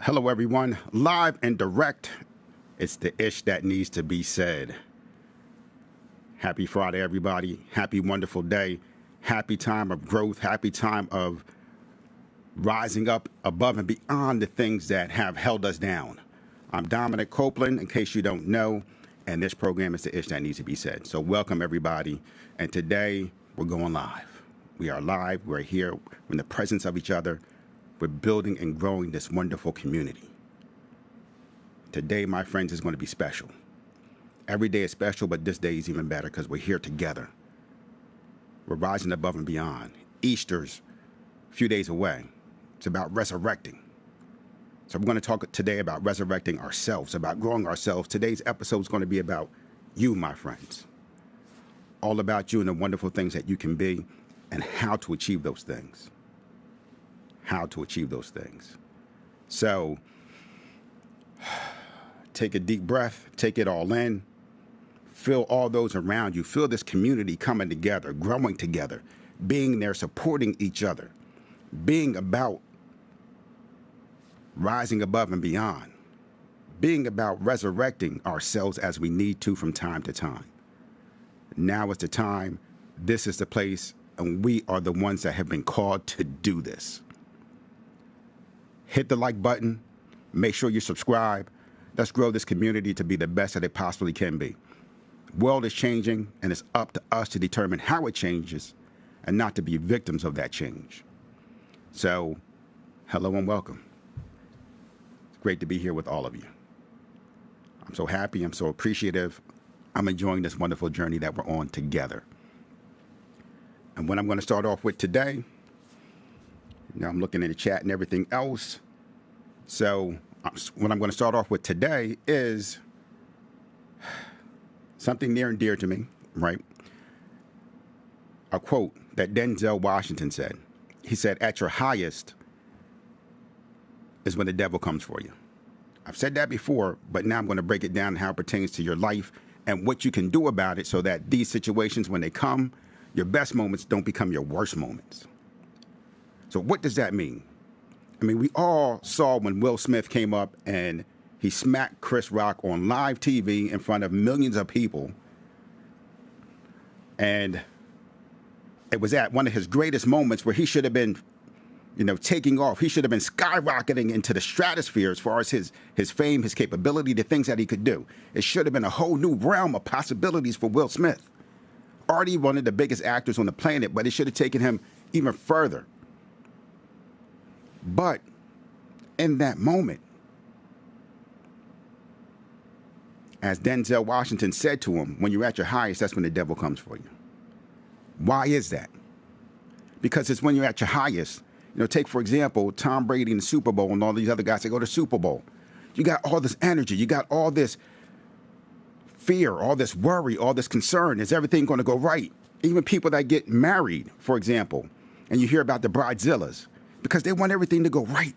Hello, everyone. Live and direct. It's the ish that needs to be said. Happy Friday, everybody. Happy, wonderful day. Happy time of growth. Happy time of rising up above and beyond the things that have held us down. I'm Dominic Copeland, in case you don't know, and this program is the ish that needs to be said. So welcome, everybody. And today, we're going live. We are live. We're here in the presence of each other. We're building and growing this wonderful community. Today, my friends, is going to be special. Every day is special, but this day is even better because we're here together. We're rising above and beyond. Easter's a few days away. It's about resurrecting. So we're going to talk today about resurrecting ourselves, about growing ourselves. Today's episode is going to be about you, my friends. All about you and the wonderful things that you can be and how to achieve those things. So take a deep breath, take it all in, feel all those around you, feel this community coming together, growing together, being there, supporting each other, being about rising above and beyond, being about resurrecting ourselves as we need to from time to time. Now is the time, this is the place, and we are the ones that have been called to do this. Hit the like button. Make sure you subscribe. Let's grow this community to be the best that it possibly can be. The world is changing, and it's up to us to determine how it changes and not to be victims of that change. So, hello and welcome. It's great to be here with all of you. I'm so happy. I'm so appreciative. I'm enjoying this wonderful journey that we're on together. And what I'm going to start off with today, now I'm looking in the chat and everything else. So what I'm going to start off with today is something near and dear to me, right? A quote that Denzel Washington said. He said, "At your highest is when the devil comes for you." I've said that before, but now I'm going to break it down how it pertains to your life and what you can do about it so that these situations, when they come, your best moments don't become your worst moments. So what does that mean? I mean, we all saw when Will Smith came up and he smacked Chris Rock on live TV in front of millions of people. And it was at one of his greatest moments where he should have been, taking off. He should have been skyrocketing into the stratosphere as far as his fame, his capability, the things that he could do. It should have been a whole new realm of possibilities for Will Smith. Already one of the biggest actors on the planet, but it should have taken him even further. But in that moment, as Denzel Washington said to him, when you're at your highest, that's when the devil comes for you. Why is that? Because it's when you're at your highest. Take, for example, Tom Brady in the Super Bowl and all these other guys that go to the Super Bowl. You got all this energy. You got all this fear, all this worry, all this concern. Is everything going to go right? Even people that get married, for example, and you hear about the bridezillas, because they want everything to go right.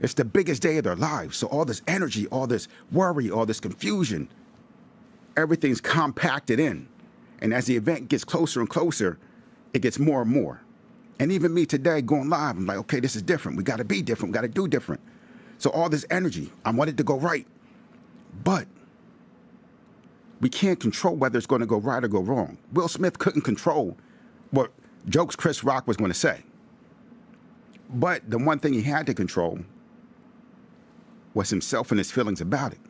It's the biggest day of their lives. So all this energy, all this worry, all this confusion, everything's compacted in. And as the event gets closer and closer, it gets more and more. And even me today going live, I'm like, okay, this is different. We got to be different. We got to do different. So all this energy, I want it to go right. But we can't control whether it's going to go right or go wrong. Will Smith couldn't control what jokes Chris Rock was going to say. But the one thing he had to control was himself and his feelings about it.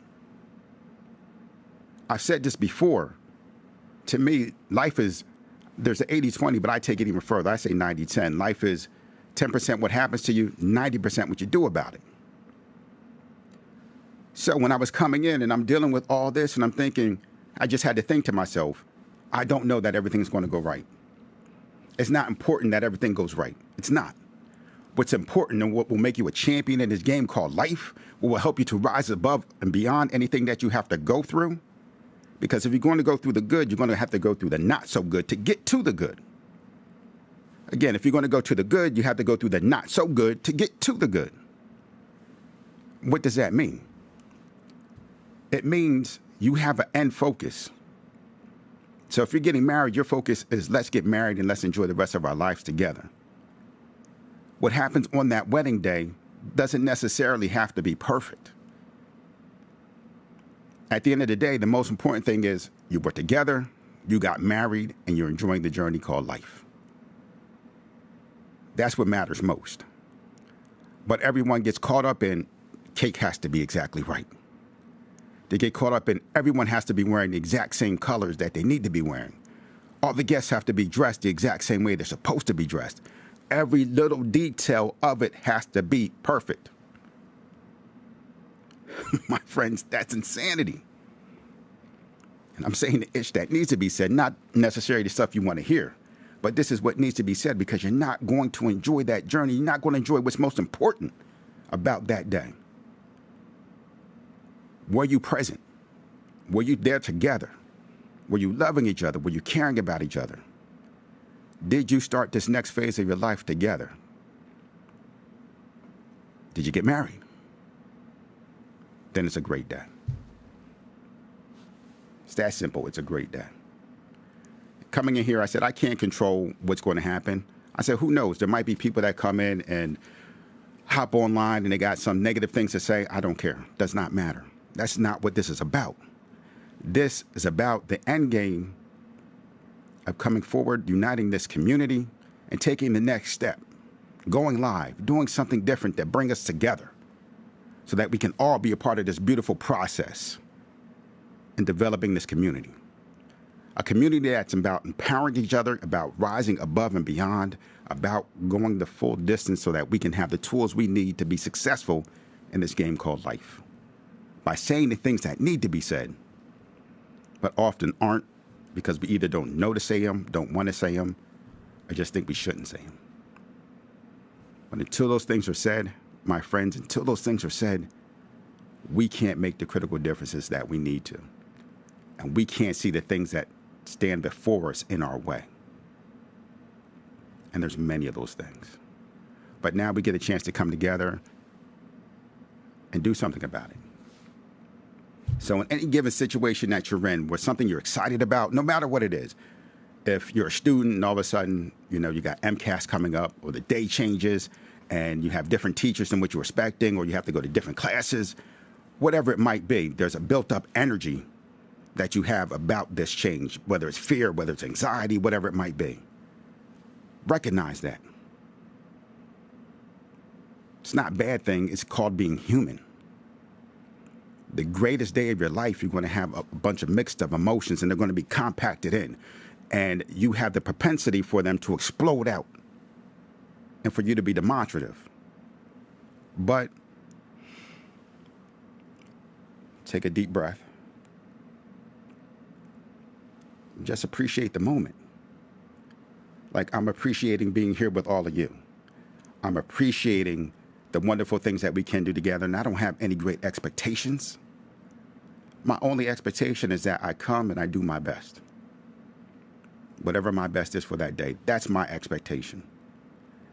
I've said this before. To me, life is, there's an 80-20, but I take it even further. I say 90-10. Life is 10% what happens to you, 90% what you do about it. So when I was coming in and I'm dealing with all this and I'm thinking, I just had to think to myself, I don't know that everything's going to go right. It's not important that everything goes right. It's not. What's important and what will make you a champion in this game called life, what will help you to rise above and beyond anything that you have to go through. Because if you're going to go through the good, you're going to have to go through the not so good to get to the good. Again, if you're going to go to the good, you have to go through the not so good to get to the good. What does that mean? It means you have an end focus. So if you're getting married, your focus is let's get married and let's enjoy the rest of our lives together. What happens on that wedding day doesn't necessarily have to be perfect. At the end of the day, the most important thing is you were together, you got married, and you're enjoying the journey called life. That's what matters most. But everyone gets caught up in cake has to be exactly right. They get caught up in everyone has to be wearing the exact same colors that they need to be wearing. All the guests have to be dressed the exact same way they're supposed to be dressed. Every little detail of it has to be perfect. My friends, that's insanity. And I'm saying the ish that needs to be said, not necessarily the stuff you want to hear, but this is what needs to be said because you're not going to enjoy that journey. You're not going to enjoy what's most important about that day. Were you present? Were you there together? Were you loving each other? Were you caring about each other? Did you start this next phase of your life together? Did you get married? Then it's a great day. It's that simple. It's a great day. Coming in here, I said, I can't control what's going to happen. I said, who knows? There might be people that come in and hop online and they got some negative things to say. I don't care. Does not matter. That's not what this is about. This is about the end game of coming forward, uniting this community, and taking the next step, going live, doing something different that brings us together so that we can all be a part of this beautiful process in developing this community. A community that's about empowering each other, about rising above and beyond, about going the full distance so that we can have the tools we need to be successful in this game called life. By saying the things that need to be said, but often aren't because we either don't know to say them, don't want to say them, or just think we shouldn't say them. But until those things are said, my friends, until those things are said, we can't make the critical differences that we need to. And we can't see the things that stand before us in our way. And there's many of those things. But now we get a chance to come together and do something about it. So in any given situation that you're in, where something you're excited about, no matter what it is, if you're a student and all of a sudden, you got MCAS coming up, or the day changes and you have different teachers than what you're expecting, or you have to go to different classes, whatever it might be, there's a built-up energy that you have about this change, whether it's fear, whether it's anxiety, whatever it might be. Recognize that. It's not a bad thing. It's called being human. The greatest day of your life, you're going to have a bunch of mixed up emotions, and they're going to be compacted in. And you have the propensity for them to explode out and for you to be demonstrative. But take a deep breath. Just appreciate the moment. Like, I'm appreciating being here with all of you. I'm appreciating the wonderful things that we can do together, and I don't have any great expectations. My only expectation is that I come and I do my best. Whatever my best is for that day, that's my expectation.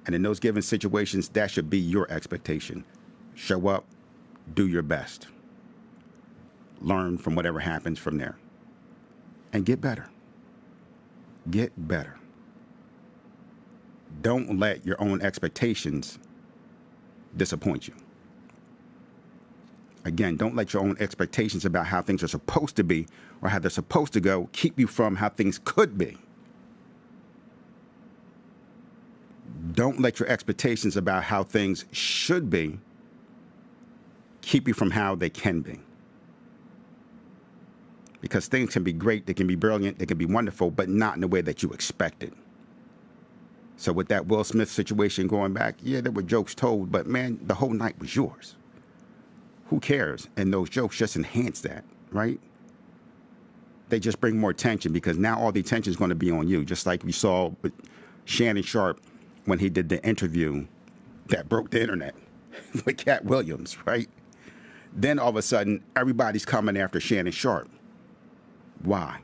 And in those given situations, that should be your expectation. Show up, do your best. Learn from whatever happens from there. And get better. Get better. Don't let your own expectations disappoint you. Again, don't let your own expectations about how things are supposed to be or how they're supposed to go keep you from how things could be. Don't let your expectations about how things should be keep you from how they can be. Because things can be great, they can be brilliant, they can be wonderful, but not in the way that you expected. So with that Will Smith situation going back, yeah, there were jokes told, but man, the whole night was yours. Who cares? And those jokes just enhance that, right? They just bring more attention because now all the attention is going to be on you, just like we saw with Shannon Sharpe when he did the interview that broke the internet with Cat Williams, right? Then all of a sudden, everybody's coming after Shannon Sharpe. Why?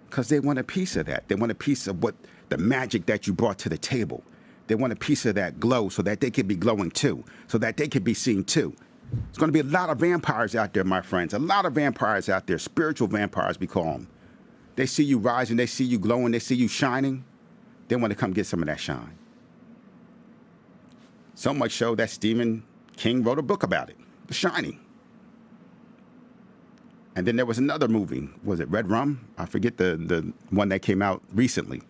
Because they want a piece of that. They want a piece of what the magic that you brought to the table. They want a piece of that glow so that they can be glowing too, so that they can be seen too. There's going to be a lot of vampires out there, my friends, a lot of vampires out there, spiritual vampires we call them. They see you rising, they see you glowing, they see you shining. They want to come get some of that shine. So much so that Stephen King wrote a book about it, The Shining. And then there was another movie. Was it Red Rum? I forget the one that came out recently.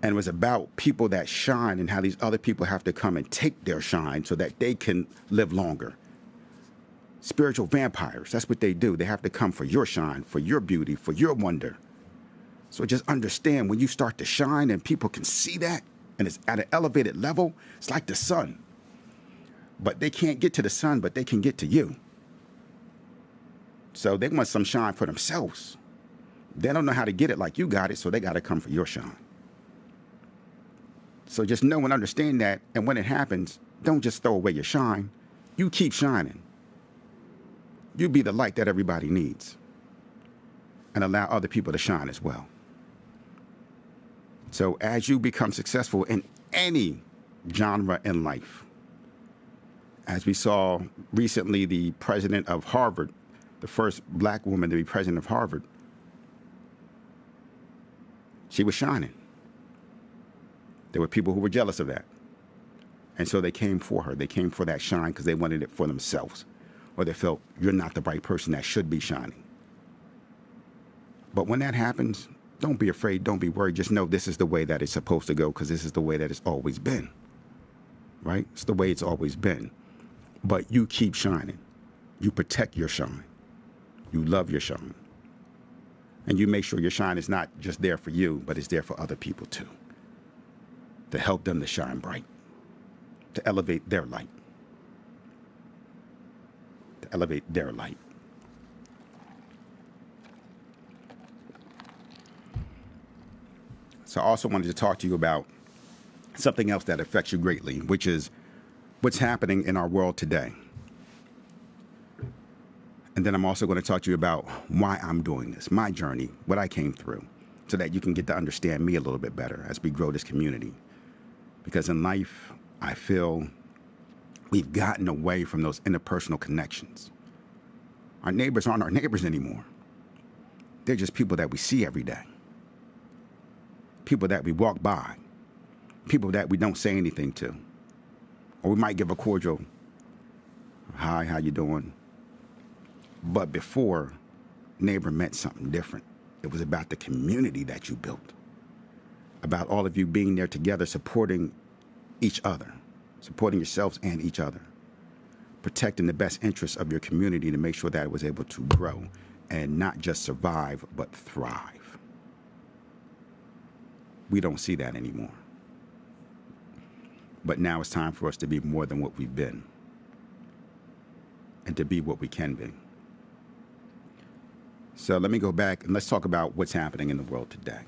And it was about people that shine and how these other people have to come and take their shine so that they can live longer. Spiritual vampires, that's what they do. They have to come for your shine, for your beauty, for your wonder. So just understand, when you start to shine and people can see that, and it's at an elevated level, it's like the sun. But they can't get to the sun, but they can get to you. So they want some shine for themselves. They don't know how to get it like you got it, so they got to come for your shine. So just know and understand that, and when it happens, don't just throw away your shine. You keep shining. You be the light that everybody needs, and allow other people to shine as well. So as you become successful in any genre in life, as we saw recently, the president of Harvard, the first black woman to be president of Harvard, she was shining. There were people who were jealous of that. And so they came for her. They came for that shine because they wanted it for themselves. Or they felt, you're not the right person that should be shining. But when that happens, don't be afraid, don't be worried. Just know this is the way that it's supposed to go, because this is the way that it's always been. Right? It's the way it's always been. But you keep shining. You protect your shine. You love your shine. And you make sure your shine is not just there for you, but it's there for other people too. To help them to shine bright. To elevate their light. To elevate their light. So I also wanted to talk to you about something else that affects you greatly, which is what's happening in our world today. And then I'm also going to talk to you about why I'm doing this, my journey, what I came through, so that you can get to understand me a little bit better as we grow this community. Because in life, I feel we've gotten away from those interpersonal connections. Our neighbors aren't our neighbors anymore. They're just people that we see every day. People that we walk by. People that we don't say anything to. Or we might give a cordial, hi, how you doing? But before, neighbor meant something different. It was about the community that you built. About all of you being there together, supporting each other, supporting yourselves and each other, protecting the best interests of your community to make sure that it was able to grow and not just survive, but thrive. We don't see that anymore. But now it's time for us to be more than what we've been and to be what we can be. So let me go back and let's talk about what's happening in the world today.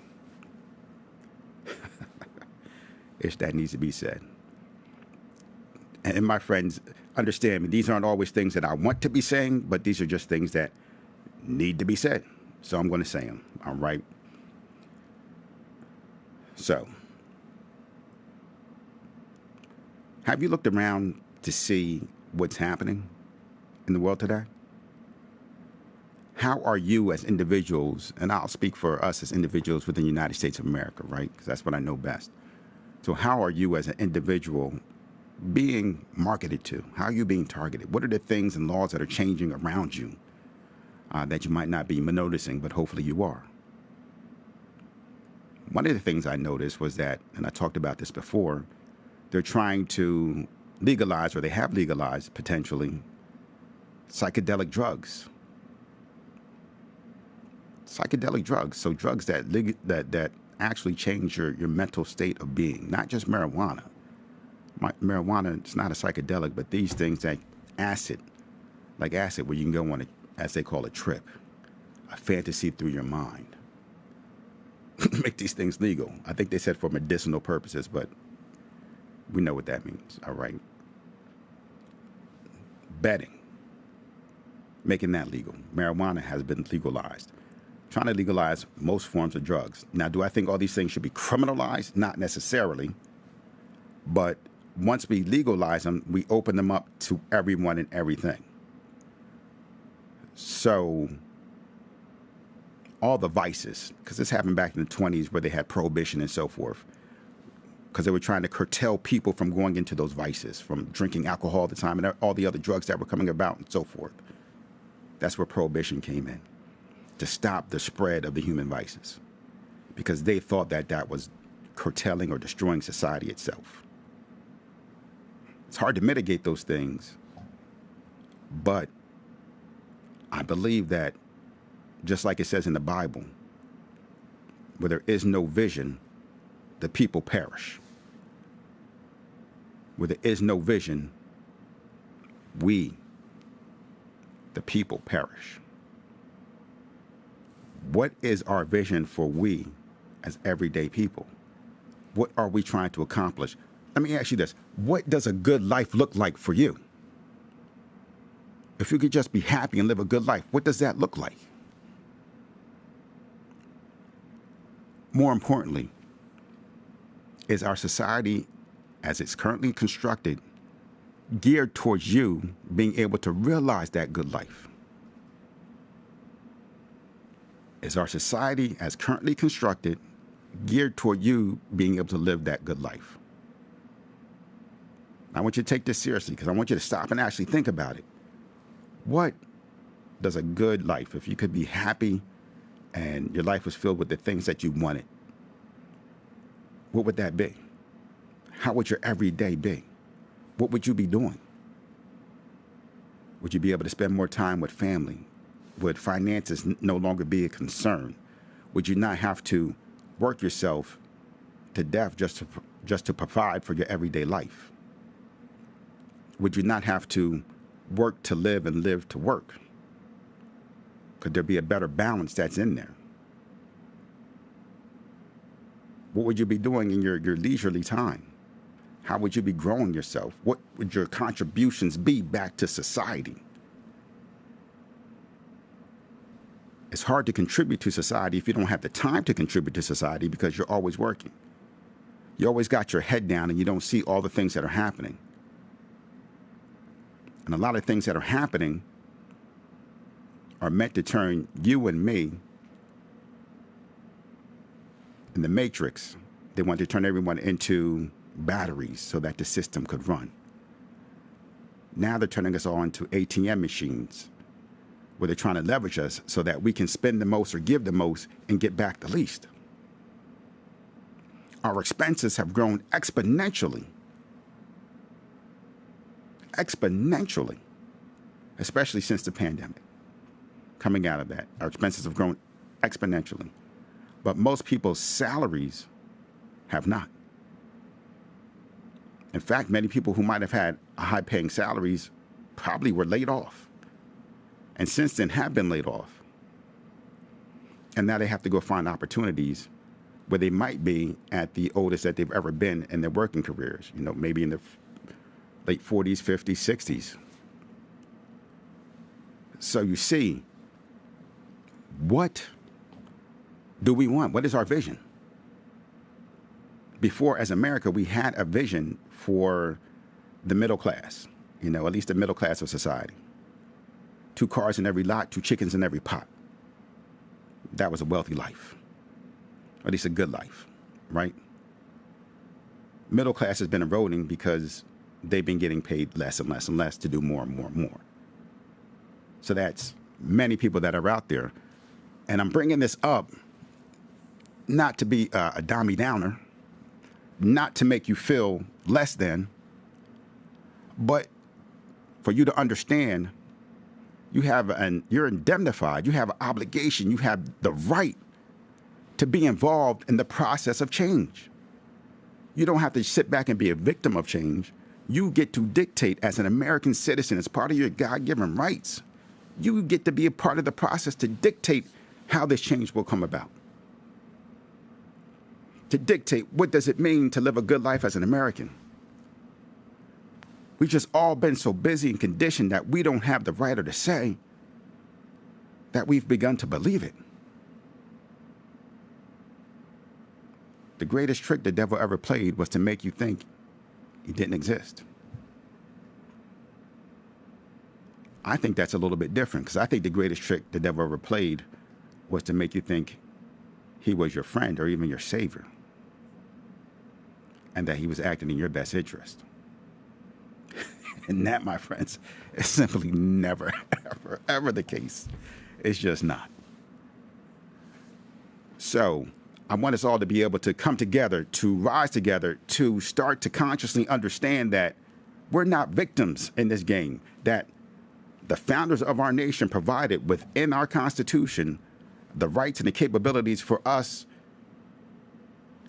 Ish, that needs to be said. And my friends, understand me, these aren't always things that I want to be saying, but these are just things that need to be said. So I'm going to say them, all right? So, have you looked around to see what's happening in the world today? How are you as individuals, and I'll speak for us as individuals within the United States of America, right? Because that's what I know best. So how are you as an individual being marketed to? How are you being targeted? What are the things and laws that are changing around you that you might not be noticing, but hopefully you are? One of the things I noticed was that, and I talked about this before, they're trying to legalize, or they have legalized potentially, psychedelic drugs. Psychedelic drugs, so drugs that actually change your mental state of being, not just marijuana. Marijuana, it's not a psychedelic, but these things like acid, where you can go on, as they call it, trip, a fantasy through your mind. Make these things legal. I think they said for medicinal purposes, but we know what that means, all right? Betting, making that legal. Marijuana has been legalized. Trying to legalize most forms of drugs. Now, do I think all these things should be criminalized? Not necessarily. But once we legalize them, we open them up to everyone and everything. So all the vices, because this happened back in the 20s where they had prohibition and so forth, because they were trying to curtail people from going into those vices, from drinking alcohol all the time and all the other drugs that were coming about and so forth. That's where prohibition came in, to stop the spread of the human vices, because they thought that that was curtailing or destroying society itself. It's hard to mitigate those things, but I believe that, just like it says in the Bible, where there is no vision, the people perish. Where there is no vision, we, the people, perish. What is our vision for we as everyday people? What are we trying to accomplish? Let me ask you this. What does a good life look like for you? If you could just be happy and live a good life, what does that look like? More importantly, is our society, as it's currently constructed, geared towards you being able to realize that good life? Is our society, as currently constructed, geared toward you being able to live that good life? I want you to take this seriously, because I want you to stop and actually think about it. What does a good life, if you could be happy and your life was filled with the things that you wanted, what would that be? How would your everyday be? What would you be doing? Would you be able to spend more time with family? Would finances no longer be a concern? Would you not have to work yourself to death just to provide for your everyday life? Would you not have to work to live and live to work? Could there be a better balance that's in there? What would you be doing in your leisurely time? How would you be growing yourself? What would your contributions be back to society? It's hard to contribute to society if you don't have the time to contribute to society, because you're always working. You always got your head down and you don't see all the things that are happening. And a lot of things that are happening are meant to turn you and me in the Matrix. They want to turn everyone into batteries so that the system could run. Now they're turning us all into ATM machines, where they're trying to leverage us so that we can spend the most or give the most and get back the least. Our expenses have grown exponentially. Exponentially, especially since the pandemic. Coming out of that, our expenses have grown exponentially. But most people's salaries have not. In fact, many people who might have had high-paying salaries probably were laid off, and since then have been laid off. And now they have to go find opportunities where they might be at the oldest that they've ever been in their working careers, maybe in their late 40s, 50s, 60s. So you see, what do we want? What is our vision? Before, as America, we had a vision for the middle class, at least the middle class of society. 2 cars in every lot, 2 chickens in every pot. That was a wealthy life, or at least a good life, right? Middle class has been eroding because they've been getting paid less and less and less to do more and more and more. So that's many people that are out there. And I'm bringing this up not to be a Debbie Downer, not to make you feel less than, but for you to understand you're indemnified, you have an obligation, you have the right to be involved in the process of change. You don't have to sit back and be a victim of change. You get to dictate as an American citizen, as part of your God-given rights. You get to be a part of the process to dictate how this change will come about. To dictate what does it mean to live a good life as an American. We've just all been so busy and conditioned that we don't have the right or the say, that we've begun to believe it. The greatest trick the devil ever played was to make you think he didn't exist. I think that's a little bit different, because I think the greatest trick the devil ever played was to make you think he was your friend or even your savior. and that he was acting in your best interest. And that, my friends, is simply never, ever, ever the case. It's just not. So I want us all to be able to come together, to rise together, to start to consciously understand that we're not victims in this game, that the founders of our nation provided within our Constitution the rights and the capabilities for us,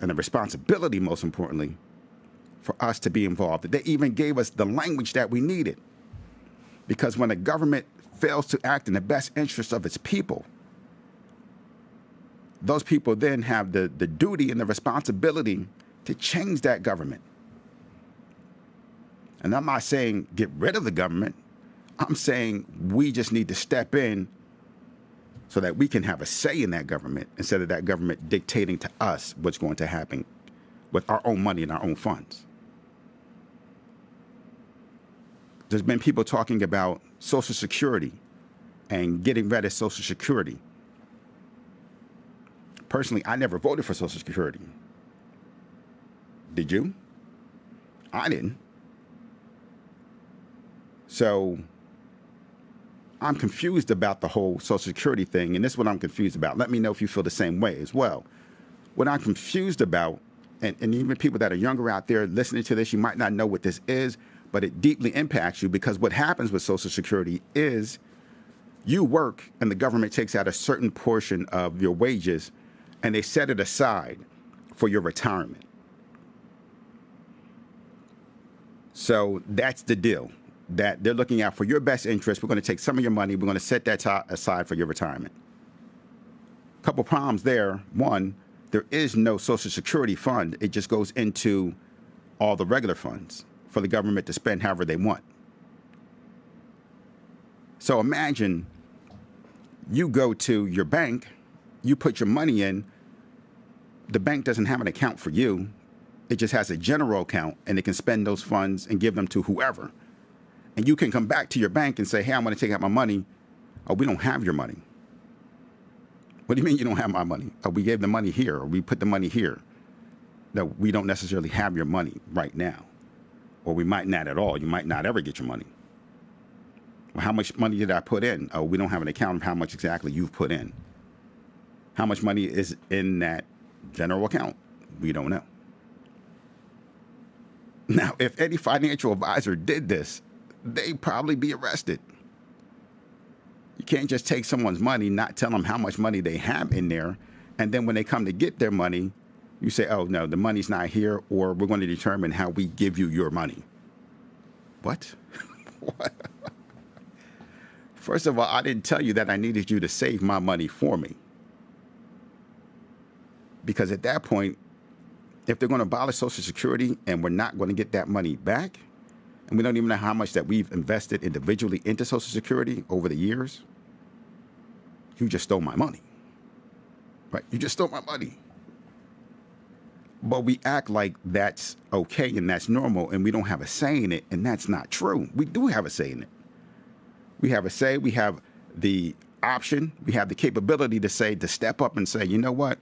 and the responsibility, most importantly, for us to be involved. They even gave us the language that we needed. Because when a government fails to act in the best interest of its people, those people then have the duty and the responsibility to change that government. And I'm not saying get rid of the government. I'm saying we just need to step in so that we can have a say in that government instead of that government dictating to us what's going to happen with our own money and our own funds. There's been people talking about Social Security and getting rid of Social Security. Personally, I never voted for Social Security. Did you? I didn't. So I'm confused about the whole Social Security thing, and this is what I'm confused about. Let me know if you feel the same way as well. What I'm confused about, and even people that are younger out there listening to this, you might not know what this is, but it deeply impacts you, because what happens with Social Security is you work and the government takes out a certain portion of your wages and they set it aside for your retirement. So that's the deal, that they're looking out for your best interest. We're going to take some of your money. We're going to set that aside for your retirement. A couple problems there. One, there is no Social Security fund. It just goes into all the regular funds for the government to spend however they want. So imagine you go to your bank, you put your money in, the bank doesn't have an account for you. It just has a general account, and it can spend those funds and give them to whoever. And you can come back to your bank and say, hey, I'm going to take out my money. Oh, we don't have your money. What do you mean you don't have my money? Oh, we gave the money here, or we put the money here. No, we don't necessarily have your money right now. Or we might not at all. You might not ever get your money. Well, how much money did I put in? Oh, we don't have an account of how much exactly you've put in. How much money is in that general account? We don't know. Now, if any financial advisor did this, they'd probably be arrested. You can't just take someone's money, not tell them how much money they have in there, and then when they come to get their money, you say, oh, no, the money's not here, or we're going to determine how we give you your money. What? What? First of all, I didn't tell you that I needed you to save my money for me. Because at that point, if they're going to abolish Social Security and we're not going to get that money back, and we don't even know how much that we've invested individually into Social Security over the years, you just stole my money. Right? You just stole my money. But we act like that's okay and that's normal and we don't have a say in it, and that's not true. We do have a say in it. We have a say, we have the option, we have the capability to step up and say, you know what?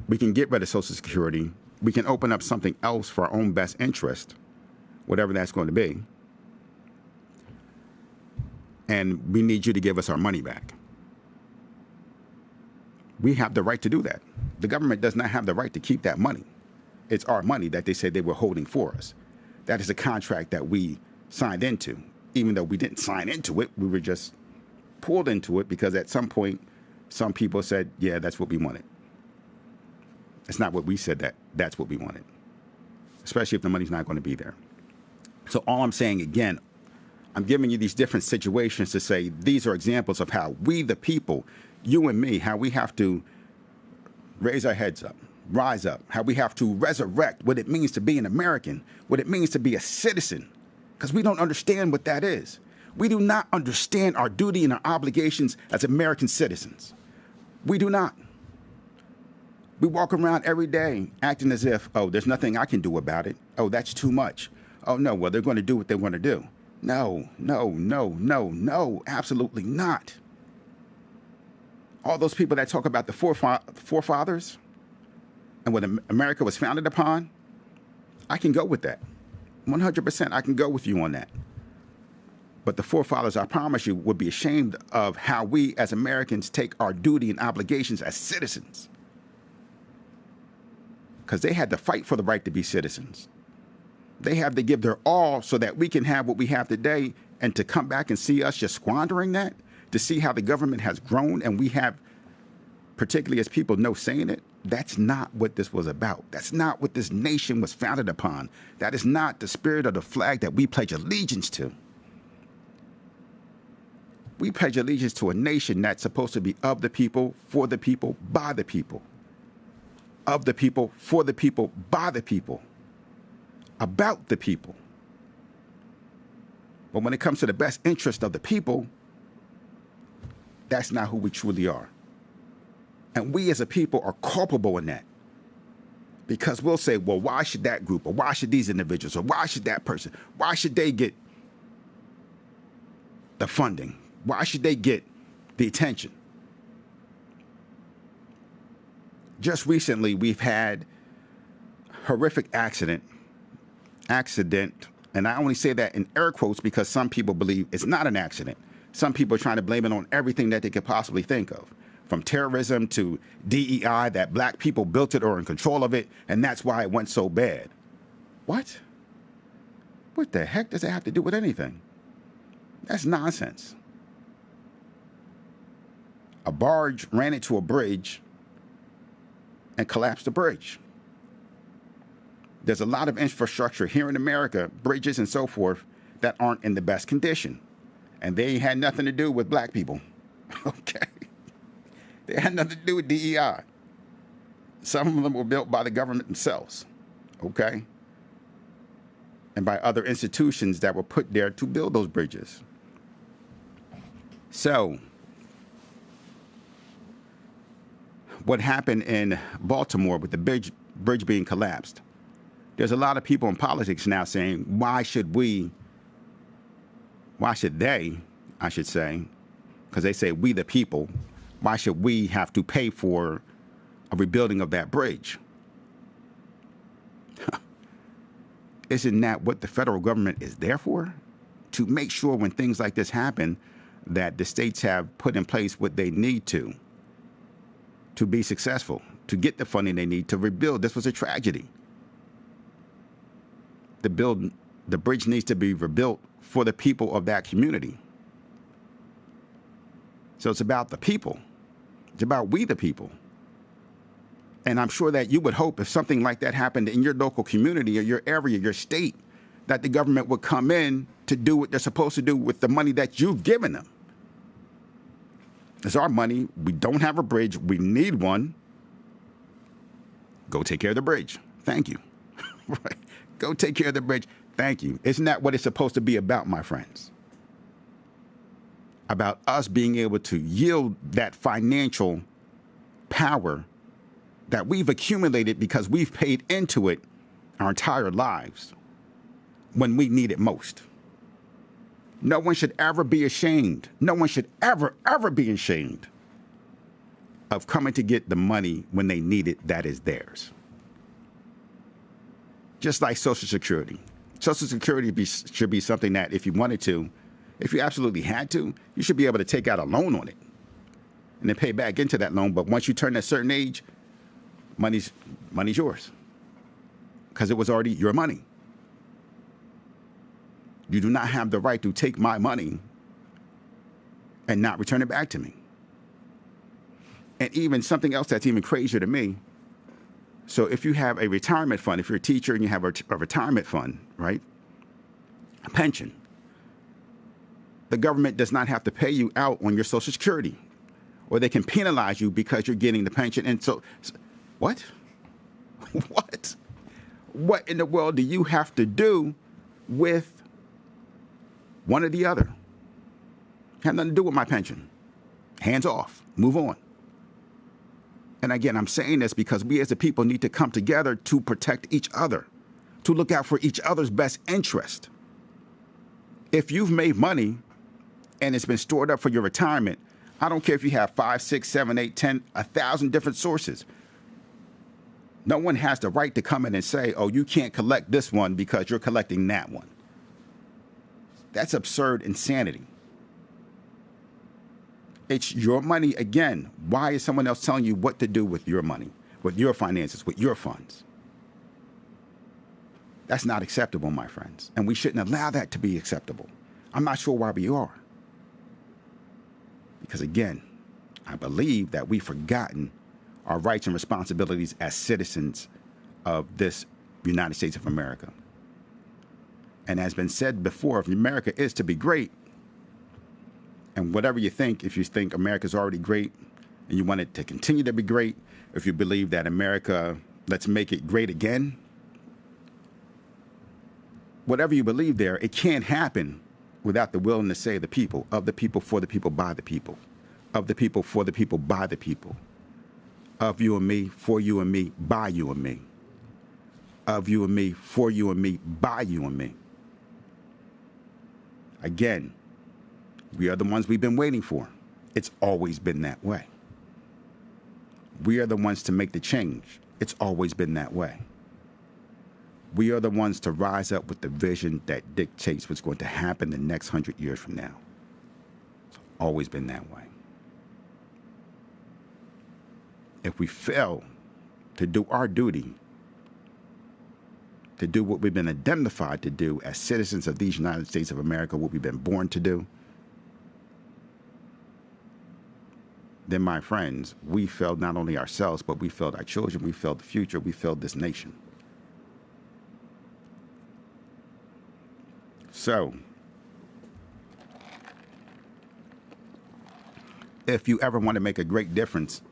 We can get rid of Social Security. We can open up something else for our own best interest, whatever that's going to be. And we need you to give us our money back. We have the right to do that. The government does not have the right to keep that money. It's our money that they said they were holding for us. That is a contract that we signed into. Even though we didn't sign into it, we were just pulled into it because at some point, some people said, yeah, that's what we wanted. It's not what we said, that's what we wanted, especially if the money's not going to be there. So all I'm saying, again, I'm giving you these different situations to say these are examples of how we, the people, you and me, how we have to raise our heads up, rise up, how we have to resurrect what it means to be an American, what it means to be a citizen, because we don't understand what that is. We do not understand our duty and our obligations as American citizens. We do not. We walk around every day acting as if, oh, there's nothing I can do about it. Oh, that's too much. Oh, no, well, they're going to do what they want to do. No, no, no, no, no, absolutely not. All those people that talk about the forefathers, and what America was founded upon, I can go with that. 100%, I can go with you on that. But the forefathers, I promise you, would be ashamed of how we as Americans take our duty and obligations as citizens. Because they had to fight for the right to be citizens. They have to give their all so that we can have what we have today, and to come back and see us just squandering that, to see how the government has grown and we have, particularly as people, no say in it. That's not what this was about. That's not what this nation was founded upon. That is not the spirit of the flag that we pledge allegiance to. We pledge allegiance to a nation that's supposed to be of the people, for the people, by the people. Of the people, for the people, by the people. About the people. But when it comes to the best interest of the people, that's not who we truly are. And we as a people are culpable in that. Because we'll say, well, why should that group, or why should these individuals, or why should that person, why should they get the funding? Why should they get the attention? Just recently, we've had horrific accident, and I only say that in air quotes because some people believe it's not an accident. Some people are trying to blame it on everything that they could possibly think of, from terrorism to DEI, that black people built it or are in control of it, and that's why it went so bad. What? What the heck does it have to do with anything? That's nonsense. A barge ran into a bridge and collapsed the bridge. There's a lot of infrastructure here in America, bridges and so forth, that aren't in the best condition. And they had nothing to do with black people. Okay? They had nothing to do with DEI. Some of them were built by the government themselves. Okay? And by other institutions that were put there to build those bridges. So, what happened in Baltimore with the bridge being collapsed, there's a lot of people in politics now saying, why should they, I should say, because they say we the people, why should we have to pay for a rebuilding of that bridge? Isn't that what the federal government is there for? To make sure when things like this happen, that the states have put in place what they need to be successful, to get the funding they need to rebuild. This was a tragedy. The bridge needs to be rebuilt for the people of that community. So it's about the people. It's about we the people. And I'm sure that you would hope if something like that happened in your local community or your area, your state, that the government would come in to do what they're supposed to do with the money that you've given them. It's our money. We don't have a bridge. We need one. Go take care of the bridge. Thank you. Right. Go take care of the bridge. Thank you. Isn't that what it's supposed to be about, my friends? About us being able to yield that financial power that we've accumulated because we've paid into it our entire lives when we need it most. No one should ever be ashamed. No one should ever be ashamed of coming to get the money when they need it that is theirs. Just like Social Security. Social Security should be something that if you wanted to, if you absolutely had to, you should be able to take out a loan on it and then pay back into that loan. But once you turn a certain age, money's yours because it was already your money. You do not have the right to take my money and not return it back to me. And even something else that's even crazier to me. So if you have a retirement fund, if you're a teacher and you have a retirement fund, right? A pension. The government does not have to pay you out on your Social Security, or they can penalize you because you're getting the pension. And so what? What? What in the world do you have to do with one or the other? Have nothing to do with my pension. Hands off. Move on. And again, I'm saying this because we as a people need to come together to protect each other, to look out for each other's best interest. If you've made money and it's been stored up for your retirement, I don't care if you have 5, 6, 7, 8, 10, 1,000 different sources. No one has the right to come in and say, oh, you can't collect this one because you're collecting that one. That's absurd insanity. It's your money. Again, why is someone else telling you what to do with your money, with your finances, with your funds? That's not acceptable, my friends. And we shouldn't allow that to be acceptable. I'm not sure why we are. Because again, I believe that we've forgotten our rights and responsibilities as citizens of this United States of America. And as been said before, if America is to be great, and whatever you think, if you think America's already great and you want it to continue to be great, if you believe that America, let's make it great again, whatever you believe there, it can't happen without the will and the say of the people, for the people, by the people, of the people, for the people, by the people, of you and me, for you and me, by you and me, of you and me, for you and me, by you and me. Again, we are the ones we've been waiting for. It's always been that way. We are the ones to make the change. It's always been that way. We are the ones to rise up with the vision that dictates what's going to happen the next 100 years from now. It's always been that way. If we fail to do our duty, to do what we've been identified to do as citizens of these United States of America, what we've been born to do, then, my friends, we failed not only ourselves, but we failed our children, we failed the future, we failed this nation. So, if you ever want to make a great difference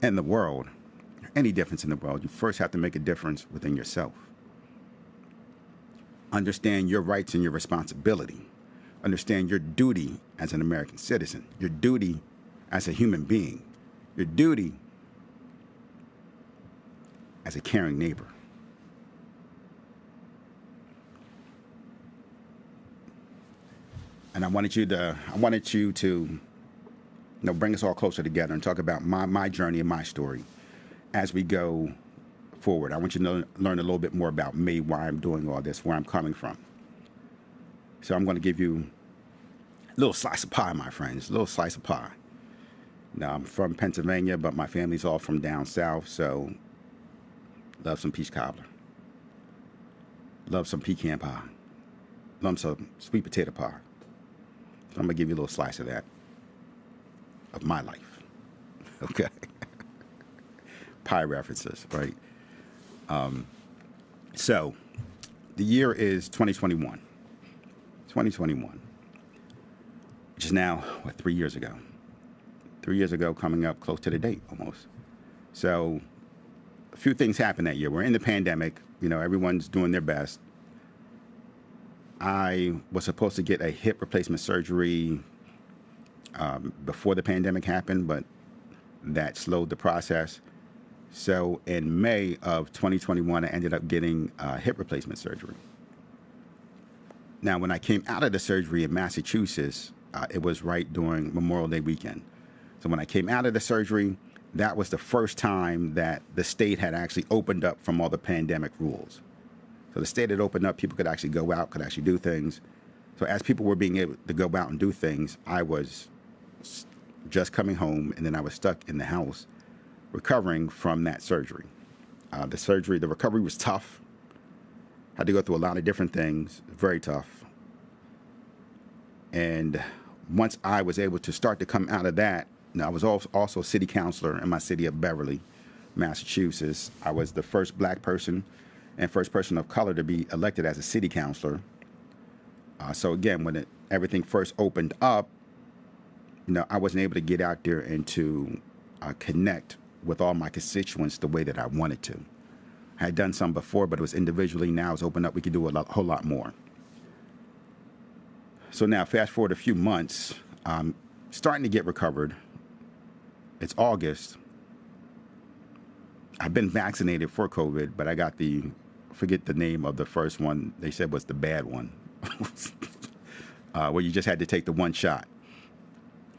in the world, any difference in the world, you first have to make a difference within yourself. Understand your rights and your responsibility. Understand your duty as an American citizen, your duty as a human being, your duty as a caring neighbor. And I wanted you to bring us all closer together and talk about my journey and my story as we go forward. I want you to learn a little bit more about me, why I'm doing all this, where I'm coming from. So I'm going to give you a little slice of pie, my friends, a little slice of pie. Now, I'm from Pennsylvania, but my family's all from down south, so love some peach cobbler. Love some pecan pie. Love some sweet potato pie. So I'm going to give you a little slice of that, of my life. Okay? Pie references, right? So, the year is 2021. 2021. Which is now, 3 years ago. 3 years ago, coming up close to the date almost. So a few things happened that year. We're in the pandemic. Everyone's doing their best. I was supposed to get a hip replacement surgery before the pandemic happened, but that slowed the process. So in May of 2021, I ended up getting hip replacement surgery. Now, when I came out of the surgery in Massachusetts, it was right during Memorial Day weekend. So when I came out of the surgery, that was the first time that the state had actually opened up from all the pandemic rules. So the state had opened up, people could actually go out, could actually do things. So as people were being able to go out and do things, I was just coming home, and then I was stuck in the house recovering from that surgery. The recovery was tough. Had to go through a lot of different things, very tough. And once I was able to start to come out of that, I was also a city councilor in my city of Beverly, Massachusetts. I was the first black person and first person of color to be elected as a city councilor. So again, when everything first opened up, I wasn't able to get out there and to connect with all my constituents the way that I wanted to. I had done some before, but it was individually. Now it's opened up. We could do a whole lot more. So now, fast forward a few months, starting to get recovered. It's August. I've been vaccinated for COVID, but I got forget the name of the first one. They said was the bad one, where you just had to take the one shot.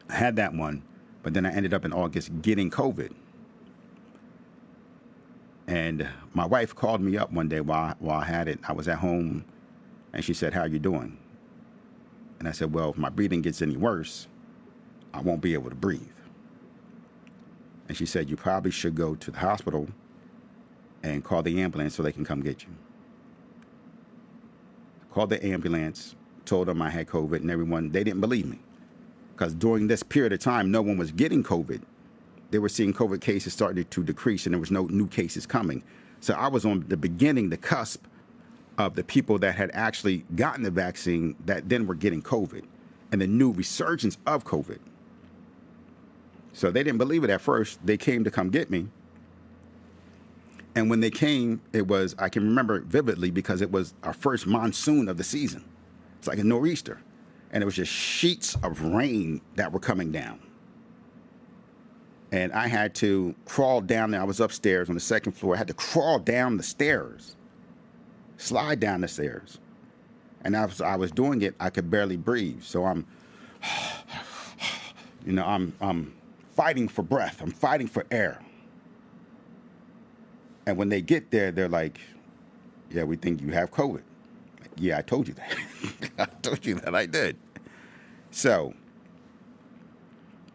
I had that one, but then I ended up in August getting COVID. And my wife called me up one day while I had it. I was at home, and she said, "How you doing?" And I said, "Well, if my breathing gets any worse, I won't be able to breathe." And she said, "You probably should go to the hospital and call the ambulance so they can come get you." Called the ambulance, told them I had COVID, and everyone, they didn't believe me. Because during this period of time, no one was getting COVID. They were seeing COVID cases starting to decrease, and there was no new cases coming. So I was on the beginning, the cusp of the people that had actually gotten the vaccine that then were getting COVID and the new resurgence of COVID. So they didn't believe it at first. They came to come get me. And when they came, it was, I can remember it vividly because it was our first monsoon of the season. It's like a nor'easter. And it was just sheets of rain that were coming down. And I had to crawl down there. I was upstairs on the second floor. I had to crawl down the stairs, slide down the stairs. And as I was doing it, I could barely breathe. So I'm fighting for breath. I'm fighting for air. And when they get there, they're like, "Yeah, we think you have COVID." Like, "Yeah, I told you that." I told you that I did. So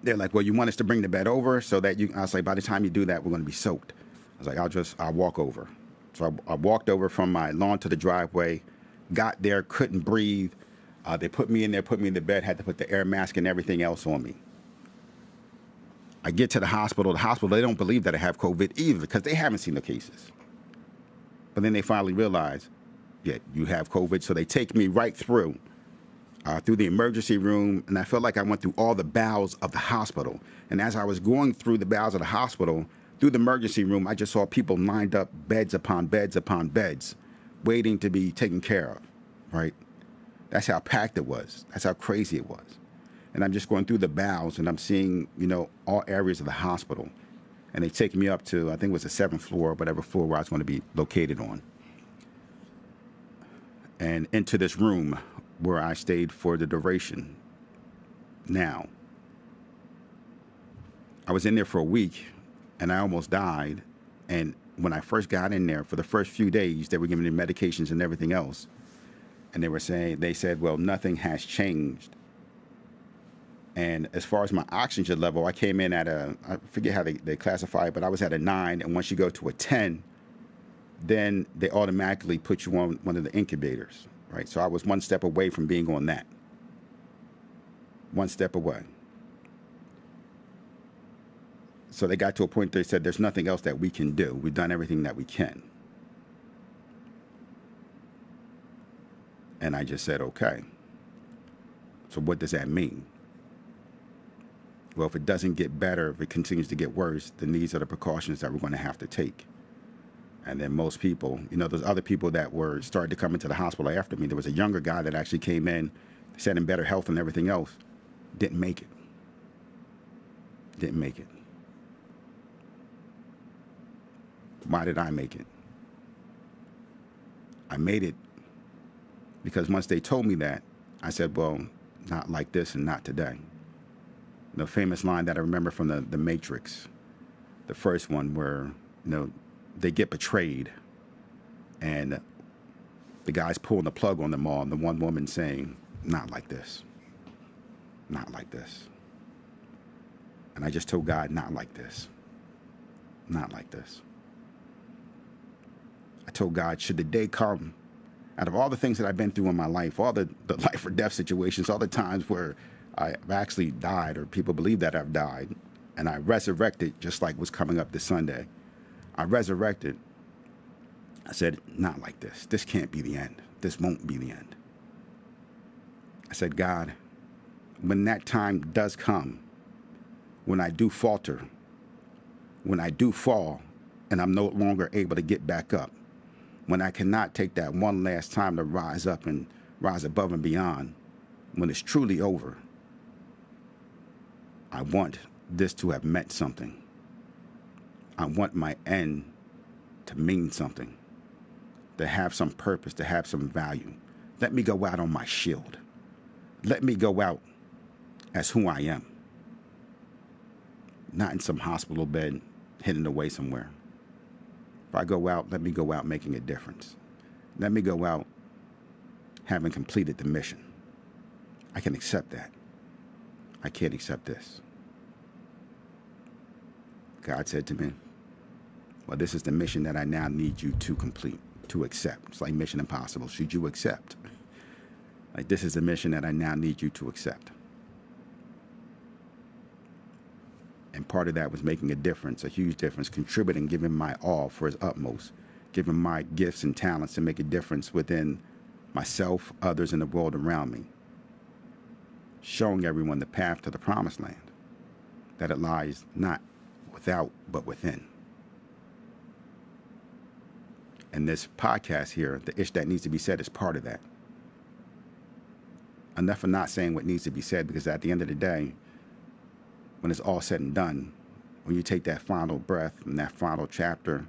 they're like, "Well, you want us to bring the bed over so that you," I was like, "By the time you do that, we're going to be soaked." I was like, I'll walk over. So I walked over from my lawn to the driveway, got there, couldn't breathe. They put me in there, put me in the bed, had to put the air mask and everything else on me. I get to the hospital. The hospital, they don't believe that I have COVID either because they haven't seen the cases. But then they finally realize, yeah, you have COVID. So they take me right through the emergency room. And I felt like I went through all the bowels of the hospital. And as I was going through the bowels of the hospital, through the emergency room, I just saw people lined up beds upon beds upon beds, waiting to be taken care of, right? That's how packed it was. That's how crazy it was. And I'm just going through the bowels, and I'm seeing, all areas of the hospital. And they take me up to, I think it was the 7th floor, whatever floor where I was going to be located on. And into this room where I stayed for the duration. Now, I was in there for a week, and I almost died. And when I first got in there, for the first few days, they were giving me medications and everything else. And they said, well, nothing has changed. And as far as my oxygen level, I came in at I forget how they classify it, but I was at a 9. And once you go to a 10, then they automatically put you on one of the incubators, right? So I was one step away from being on that. One step away. So they got to a point they said, there's nothing else that we can do. We've done everything that we can. And I just said, okay. So what does that mean? Well, if it doesn't get better, if it continues to get worse, then these are the precautions that we're going to have to take. And then most people, there's other people that were starting to come into the hospital after me. There was a younger guy that actually came in, said in better health and everything else, didn't make it. Didn't make it. Why did I make it? I made it because once they told me that, I said, well, not like this and not today. The famous line that I remember from the Matrix, the first one where, they get betrayed and the guy's pulling the plug on them all, and the one woman saying, not like this. Not like this. And I just told God, not like this. Not like this. I told God, should the day come, out of all the things that I've been through in my life, all the life or death situations, all the times where I've actually died or people believe that I've died, and I resurrected just like was coming up this Sunday. I resurrected. I said, not like this. This can't be the end. This won't be the end. I said, God, when that time does come, when I do falter, when I do fall, and I'm no longer able to get back up, when I cannot take that one last time to rise up and rise above and beyond, when it's truly over, I want this to have meant something. I want my end to mean something, to have some purpose, to have some value. Let me go out on my shield. Let me go out as who I am, not in some hospital bed hidden away somewhere. If I go out, let me go out making a difference. Let me go out having completed the mission. I can accept that. I can't accept this. God said to me, well, this is the mission that I now need you to complete, to accept. It's like Mission Impossible. Should you accept? Like, this is the mission that I now need you to accept. And part of that was making a difference, a huge difference, contributing, giving my all for his utmost, giving my gifts and talents to make a difference within myself, others, and the world around me. Showing everyone the path to the promised land, that it lies not without, but within. And this podcast here, the Ish That Needs to Be Said, is part of that. Enough of not saying what needs to be said, because at the end of the day, when it's all said and done, when you take that final breath and that final chapter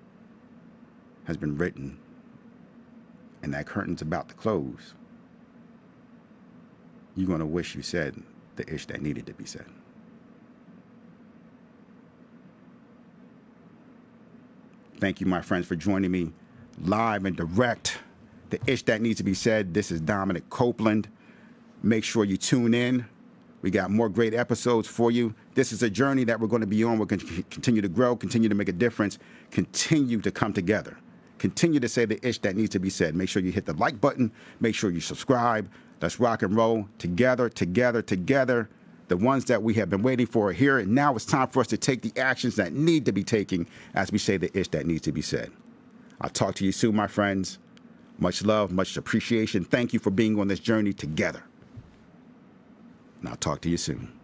has been written and that curtain's about to close, you're going to wish you said the ish that needed to be said. Thank you, my friends, for joining me live and direct. The Ish That Needs to Be Said. This is Dominic Copeland. Make sure you tune in. We got more great episodes for you. This is a journey that we're going to be on. We're going to continue to grow, continue to make a difference, continue to come together, continue to say the ish that needs to be said. Make sure you hit the like button. Make sure you subscribe. Let's rock and roll together, together, together. The ones that we have been waiting for are here, and now it's time for us to take the actions that need to be taken as we say the ish that needs to be said. I'll talk to you soon, my friends. Much love, much appreciation. Thank you for being on this journey together. And I'll talk to you soon.